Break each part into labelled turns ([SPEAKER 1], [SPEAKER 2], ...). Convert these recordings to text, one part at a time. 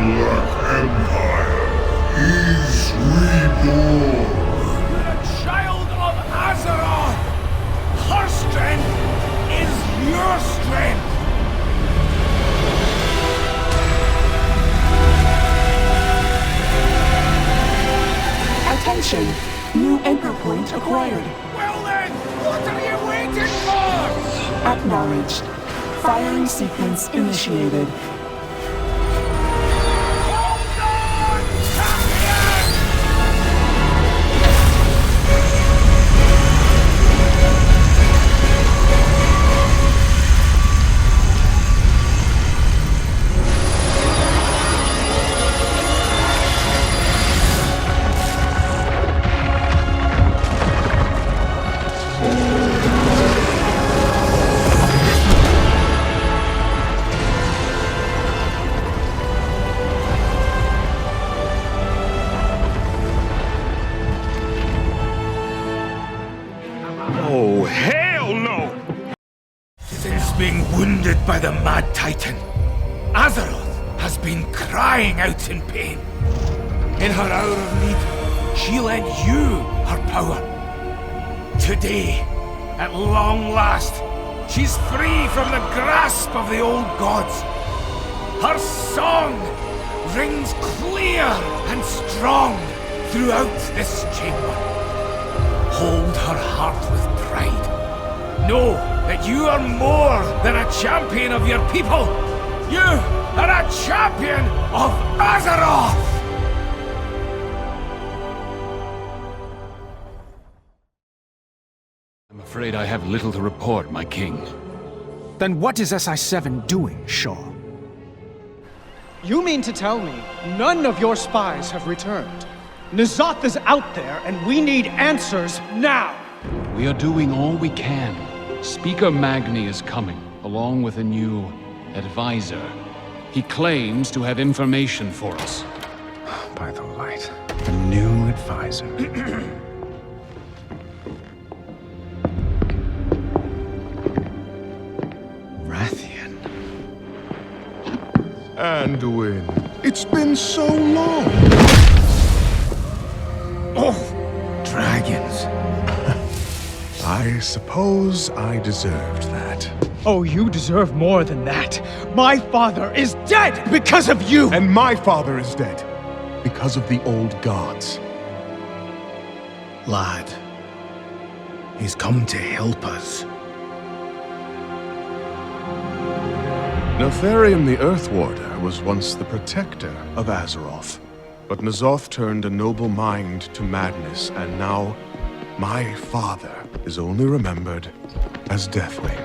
[SPEAKER 1] Black Empire is reborn.
[SPEAKER 2] The child of Azeroth! Her strength is your strength!
[SPEAKER 3] Attention! New anchor point acquired.
[SPEAKER 2] Well then, what are you waiting for?
[SPEAKER 3] Acknowledged. Firing sequence initiated.
[SPEAKER 2] Hold on, champion!
[SPEAKER 4] Oh, hell no!
[SPEAKER 2] Since being wounded by the Mad Titan, Azeroth has been crying out in pain. In her hour of need, she lent you her power. Today, at long last, she's free from the grasp of the old gods. Her song rings clear and strong throughout this chamber. Hold her heart with pride. Know that you are more than a champion of your people. You are a champion of Azeroth!
[SPEAKER 5] I'm afraid I have little to report, my king.
[SPEAKER 6] Then what is SI-7 doing, Shaw?
[SPEAKER 7] You mean to tell me none of your spies have returned? Ny'alotha is out there, and we need answers now!
[SPEAKER 5] We are doing all we can. Speaker Magni is coming, along with a new advisor. He claims to have information for us.
[SPEAKER 6] By the light. A new advisor. Wrathion.
[SPEAKER 1] Anduin, it's been so long.
[SPEAKER 2] Oh, dragons.
[SPEAKER 1] I suppose I deserved that.
[SPEAKER 7] Oh, you deserve more than that. My father is dead because of you!
[SPEAKER 1] And my father is dead because of the old gods.
[SPEAKER 8] Lad, he's come to help us.
[SPEAKER 1] Neltharion the Earthwarder was once the protector of Azeroth. But N'Zoth turned a noble mind to madness, and now my father is only remembered as Deathwing.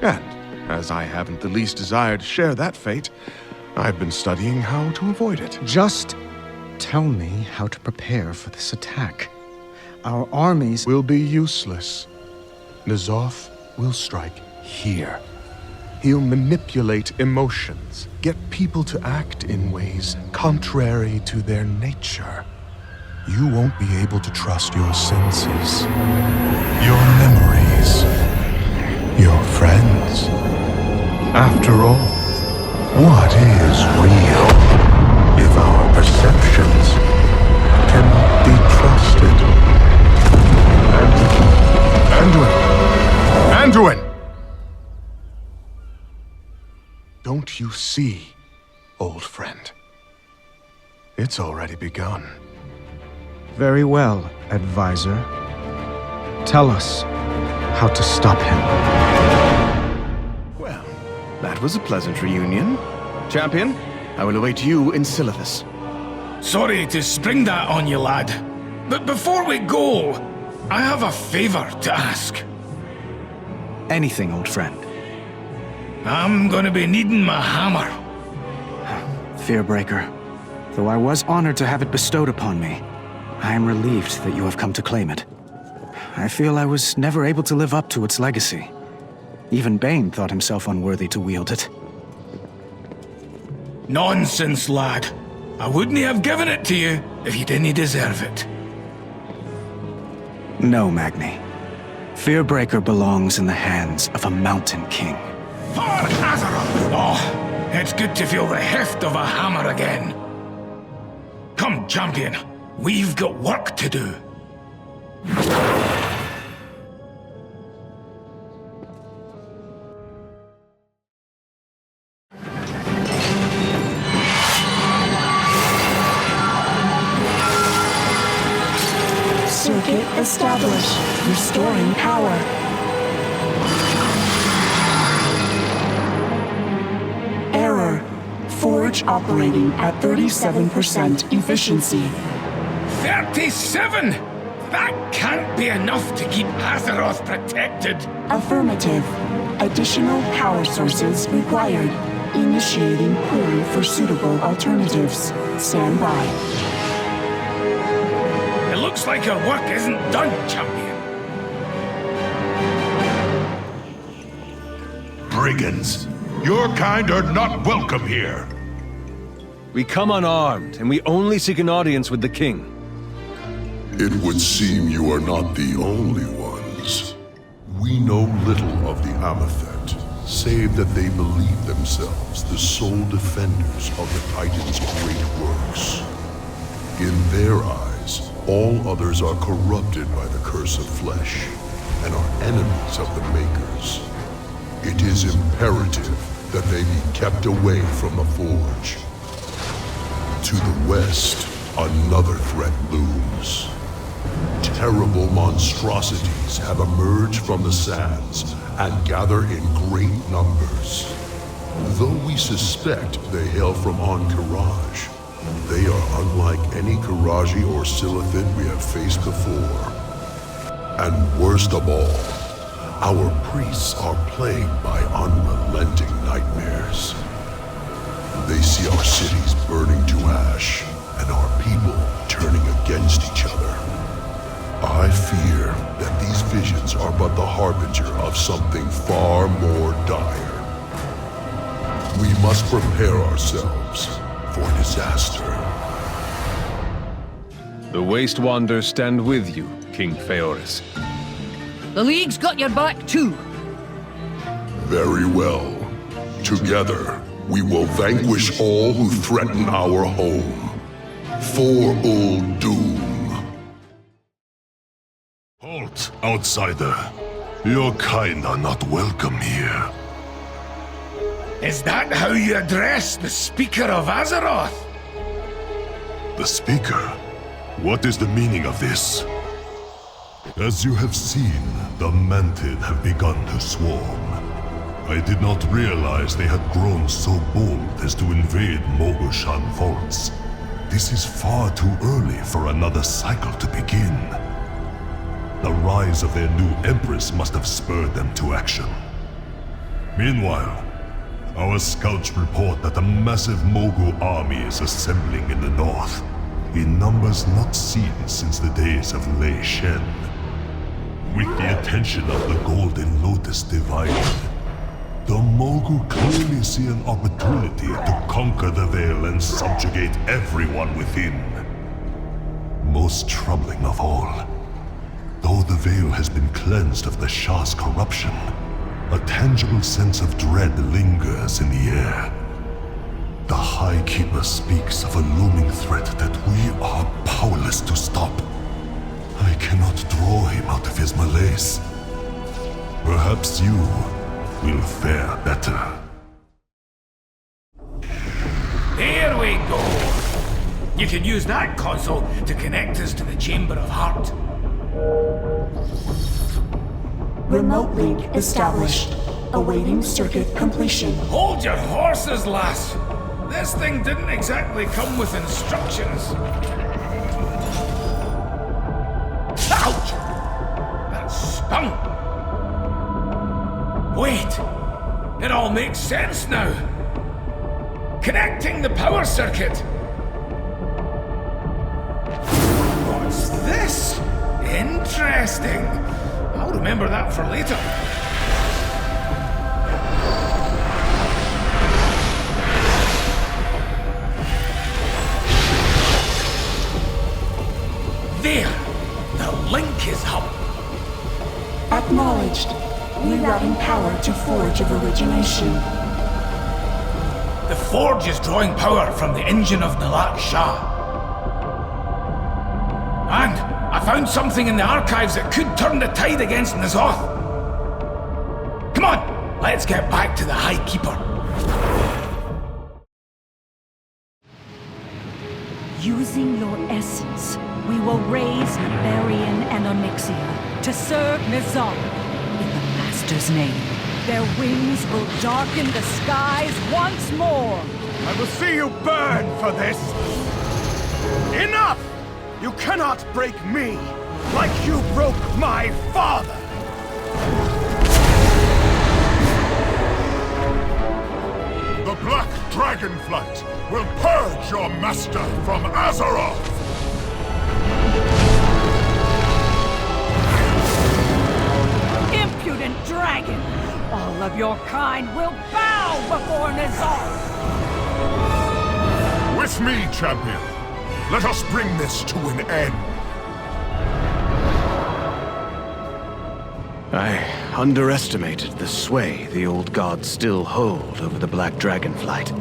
[SPEAKER 1] And, as I haven't the least desire to share that fate, I've been studying how to avoid it.
[SPEAKER 6] Just tell me how to prepare for this attack. Our armies
[SPEAKER 1] Will be useless. N'Zoth will strike here. He'll manipulate emotions, get people to act in ways contrary to their nature. You won't be able to trust your senses, your memories, your friends. After all, what is real if our perceptions cannot be trusted? Anduin! Don't you see, old friend? It's already begun.
[SPEAKER 6] very well, advisor. Tell us how to stop him.
[SPEAKER 8] Well, that was a pleasant reunion. Champion, I will await you in Silithus.
[SPEAKER 2] Sorry to spring that on you, lad. But before we go, I have a favor to ask.
[SPEAKER 6] Anything, old friend.
[SPEAKER 2] I'm gonna be needing my hammer.
[SPEAKER 6] Fearbreaker. Though I was honored to have it bestowed upon me, I am relieved that you have come to claim it. I feel I was never able to live up to its legacy. Even Bane thought himself unworthy to wield it.
[SPEAKER 2] Nonsense, lad. I wouldn't have given it to you if you didn't deserve it.
[SPEAKER 6] No, Magni. Fearbreaker belongs in the hands of a Mountain King.
[SPEAKER 2] For Azeroth! Oh, It's good to feel the heft of a hammer again. Come, champion. We've got work to do.
[SPEAKER 3] Circuit established. Restoring power. Error. Forge operating at 37% efficiency.
[SPEAKER 2] 37? That can't be enough to keep Azeroth protected.
[SPEAKER 3] Affirmative. Additional power sources required. Initiating query for suitable alternatives. Stand by.
[SPEAKER 2] It looks like our work isn't done, champion.
[SPEAKER 4] Brigands! Your kind are not welcome here!
[SPEAKER 9] We come unarmed, and we only seek an audience with the king.
[SPEAKER 10] It would seem you are not the only ones. We know little of the Amethet, save that they believe themselves the sole defenders of the Titan's great works. In their eyes, all others are corrupted by the curse of flesh, and are enemies of the Makers. It is imperative that they be kept away from the Forge. To the west, another threat looms. Terrible monstrosities have emerged from the sands and gather in great numbers. Though we suspect they hail from Ahn'Qiraj, they are unlike any Qiraji or Silithid we have faced before. And worst of all, our priests are plagued by unrelenting nightmares. They see our cities burning to ash, and our people turning against each other. I fear that these visions are but the harbinger of something far more dire. We must prepare ourselves for disaster.
[SPEAKER 9] The Waste Wanders stand with you, King Phaoris.
[SPEAKER 11] The League's got your back too.
[SPEAKER 10] Very well. Together, we will vanquish all who threaten our home. For Uldum.
[SPEAKER 4] Halt, outsider. Your kind are not welcome here.
[SPEAKER 2] Is that how you address the Speaker of Azeroth?
[SPEAKER 4] The Speaker? What is the meaning of this? As you have seen, the Mantid have begun to swarm. I did not realize they had grown so bold as to invade Mogushan vaults. This is far too early for another cycle to begin. The rise of their new Empress must have spurred them to action. Meanwhile, our scouts report that a massive Mogu army is assembling in the north, in numbers not seen since the days of Lei Shen. With the attention of the Golden Lotus divided, the Mogu clearly see an opportunity to conquer the Veil and subjugate everyone within. Most troubling of all, though the Veil has been cleansed of the Shah's corruption, a tangible sense of dread lingers in the air. The High Keeper speaks of a looming threat that we are powerless to stop. I cannot draw him out of his malaise. Perhaps you will fare better.
[SPEAKER 2] There we go. You can use that console to connect us to the Chamber of Heart.
[SPEAKER 3] Remote link established. Awaiting circuit completion.
[SPEAKER 2] Hold your horses, lass. This thing didn't exactly come with instructions. Ouch! That stung. Wait. It all makes sense now. Connecting the power circuit. What's this? Interesting. I'll remember that for later. There! The link is up!
[SPEAKER 3] Acknowledged. Rerouting power to Forge of Origination.
[SPEAKER 2] The forge is drawing power from the engine of Ny'alotha Shah. And I found something in the archives that could turn the tide against N'alotha. Come on, let's get back to the High Keeper.
[SPEAKER 11] Using your essence, we will raise Nefarian and Onyxia to serve N'alotha in the Master's name. Their wings will darken the skies once more.
[SPEAKER 8] I will see you burn for this! Enough! You cannot break me like you broke my father!
[SPEAKER 10] The Black Dragonflight will purge your master from Azeroth!
[SPEAKER 11] Impudent dragon! All of your kind will bow before N'alotha!
[SPEAKER 10] With me, champion! Let us bring this to an end!
[SPEAKER 8] I underestimated the sway the old gods still hold over the Black Dragonflight.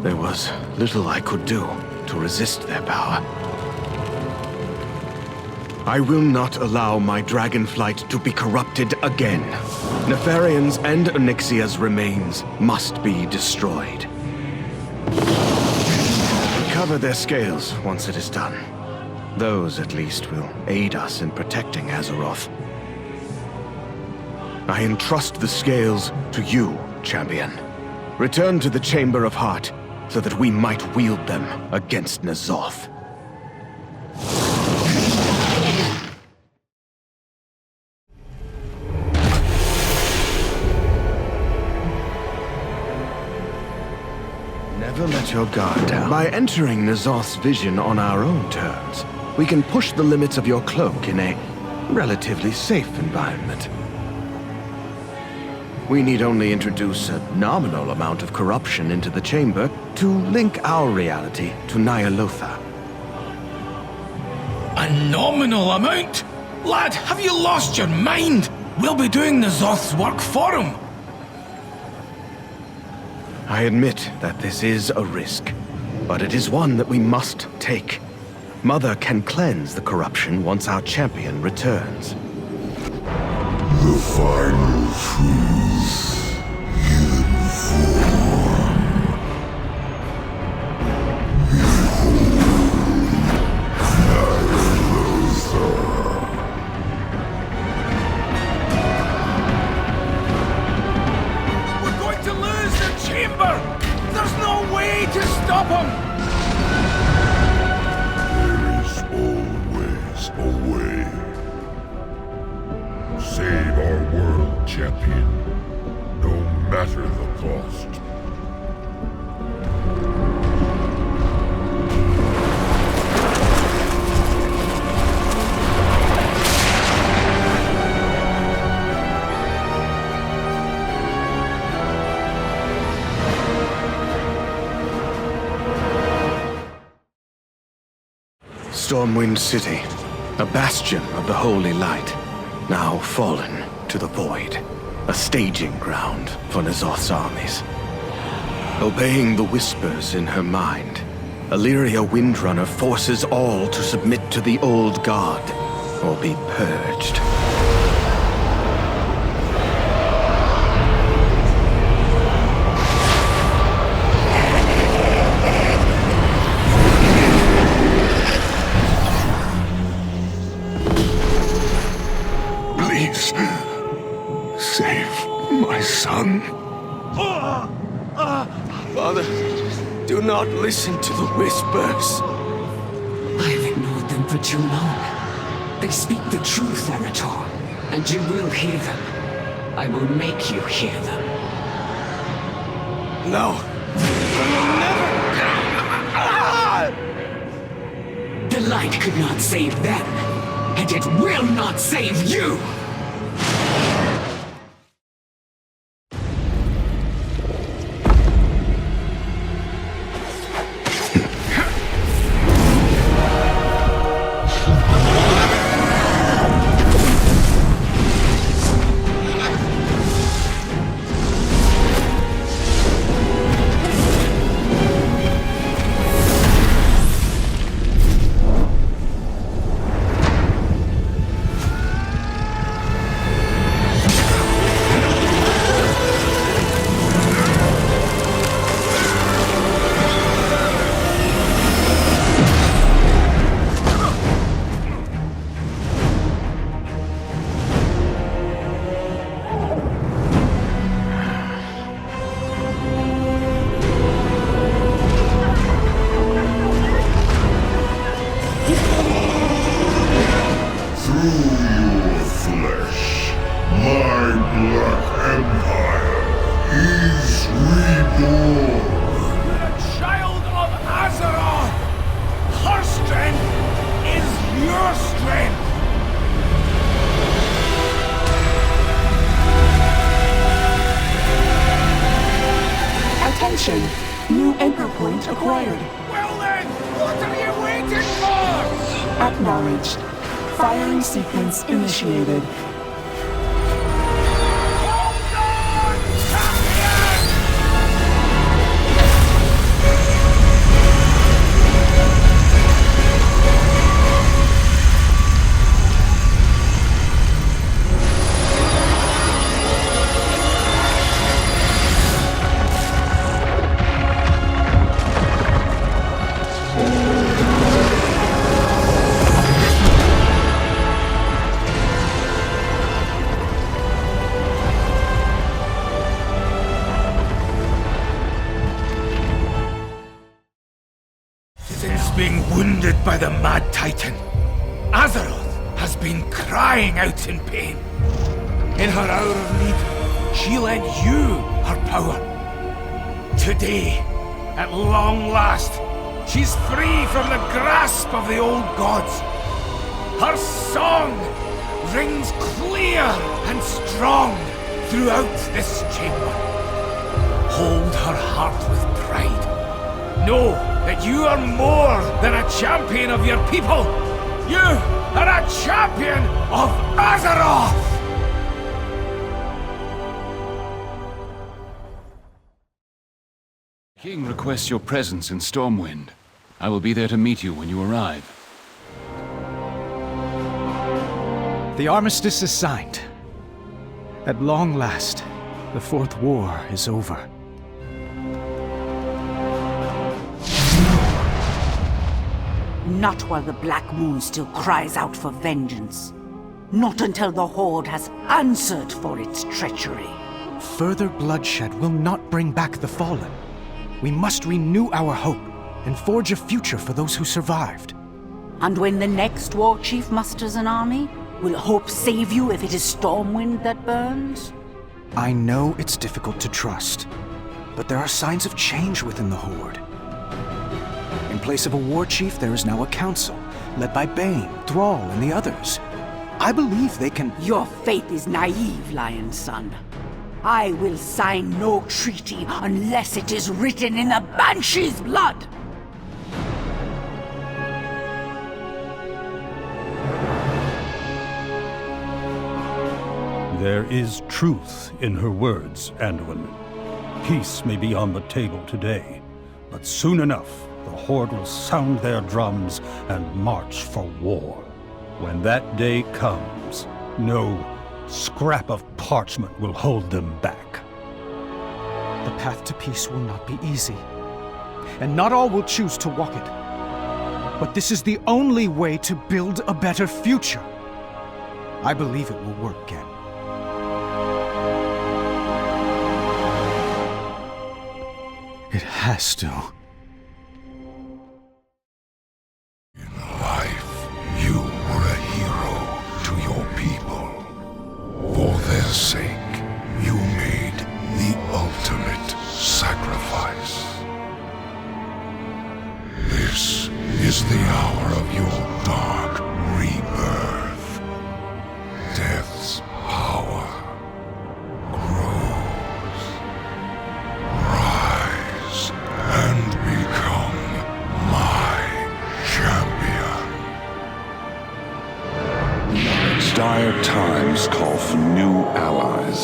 [SPEAKER 8] There was little I could do to resist their power. I will not allow my Dragonflight to be corrupted again. Nefarian's and Onyxia's remains must be destroyed. Recover their scales once it is done. Those, at least, will aid us in protecting Azeroth. I entrust the scales to you, champion. Return to the Chamber of Heart, so that we might wield them against N'alotha. Never let your guard down. By entering N'alotha's vision on our own terms, we can push the limits of your cloak in a relatively safe environment. We need only introduce a nominal amount of corruption into the chamber to link our reality to Ny'alotha.
[SPEAKER 2] A nominal amount? Lad, have you lost your mind? We'll be doing N'alotha's work for him.
[SPEAKER 8] I admit that this is a risk, but it is one that we must take. Mother can cleanse the corruption once our champion returns.
[SPEAKER 10] The final truth in form.
[SPEAKER 2] We're going to lose the chamber! There's no way to stop him!
[SPEAKER 10] There is always a way. Save our world, champion, no matter the cost.
[SPEAKER 8] Stormwind City, a bastion of the Holy Light, now fallen to the void, a staging ground for N'alotha's armies. Obeying the whispers in her mind, Alleria Windrunner forces all to submit to the old god, or be purged.
[SPEAKER 10] Please, save my son.
[SPEAKER 8] Father, do not listen to the whispers.
[SPEAKER 12] I've ignored them for too long. They speak the truth, Arator, and you will hear them. I will make you hear them.
[SPEAKER 8] No.
[SPEAKER 12] The light could not save them, and it will not save you!
[SPEAKER 3] completion. New anchor point acquired.
[SPEAKER 2] Well then, what are you waiting for?
[SPEAKER 3] Acknowledged. Firing sequence initiated.
[SPEAKER 2] Being wounded by the Mad Titan, Azeroth has been crying out in pain. In her hour of need, she lent you her power. Today, at long last, she's free from the grasp of the old gods. Her song rings clear and strong throughout this chamber. Hold her heart with pride. Know that you are more than a champion of your people. You are a champion of Azeroth!
[SPEAKER 5] King requests your presence in Stormwind. I will be there to meet you when you arrive.
[SPEAKER 6] The armistice is signed. At long last, the Fourth War is over.
[SPEAKER 11] Not while the Black Moon still cries out for vengeance. Not until the Horde has answered for its treachery.
[SPEAKER 6] Further bloodshed will not bring back the fallen. We must renew our hope and forge a future for those who survived.
[SPEAKER 11] And when the next war chief musters an army, will hope save you if it is Stormwind that burns?
[SPEAKER 6] I know it's difficult to trust, but there are signs of change within the Horde. In place of a war chief, there is now a council, led by Bane, Thrall, and the others. I believe they can—
[SPEAKER 11] Your faith is naive, Lion's son. I will sign no treaty unless it is written in the Banshee's blood!
[SPEAKER 13] There is truth in her words, Anduin. Peace may be on the table today, but soon enough, the Horde will sound their drums and march for war. When that day comes, no scrap of parchment will hold them back.
[SPEAKER 6] The path to peace will not be easy, and not all will choose to walk it. But this is the only way to build a better future. I believe it will work, Ken. It has to.
[SPEAKER 10] In life, you were a hero to your people. For their sake, you made the ultimate sacrifice. This is the hour of your dark rebirth. Death's power grows. Rise and become my champion.
[SPEAKER 14] Dire times call for new allies.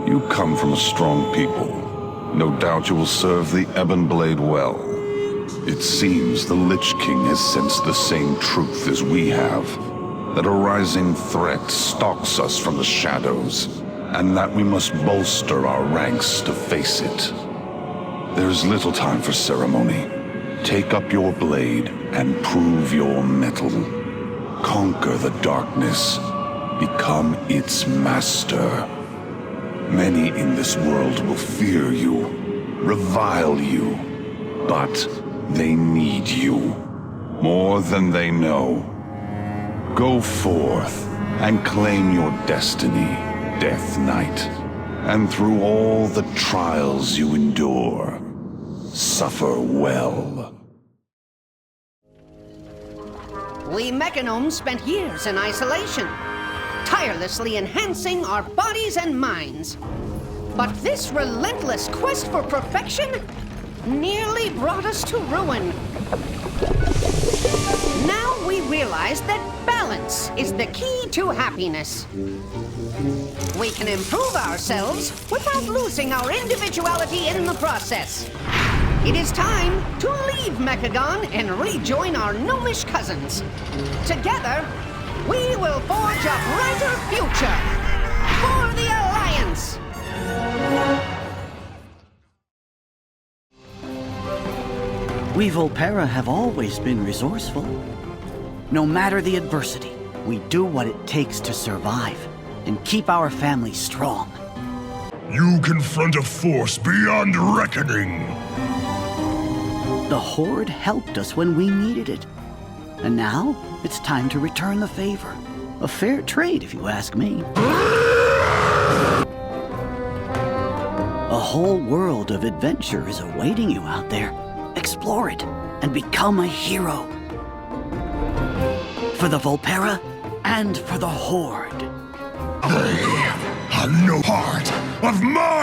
[SPEAKER 14] You come from a strong people. No doubt you will serve the Ebon Blade well. It seems the Lich King has sensed the same truth as we have. That a rising threat stalks us from the shadows, and that we must bolster our ranks to face it. There's little time for ceremony. Take up your blade and prove your mettle. Conquer the darkness. Become its master. Many in this world will fear you, revile you, but they need you more than they know. Go forth and claim your destiny, Death Knight. And through all the trials you endure, suffer well.
[SPEAKER 15] We Mechagnomes spent years in isolation, tirelessly enhancing our bodies and minds. But this relentless quest for perfection nearly brought us to ruin. Now we realize that balance is the key to happiness. We can improve ourselves without losing our individuality in the process. It is time to leave Mechagon and rejoin our gnomish cousins. Together, we will forge a brighter future for the Alliance!
[SPEAKER 16] We Vulpera have always been resourceful. No matter the adversity, we do what it takes to survive and keep our family strong.
[SPEAKER 10] You confront a force beyond reckoning!
[SPEAKER 16] The Horde helped us when we needed it. And now, it's time to return the favor. A fair trade, if you ask me. A whole world of adventure is awaiting you out there. Explore it, and become a hero. For the Vulpera, and for the Horde.
[SPEAKER 10] They have no part of my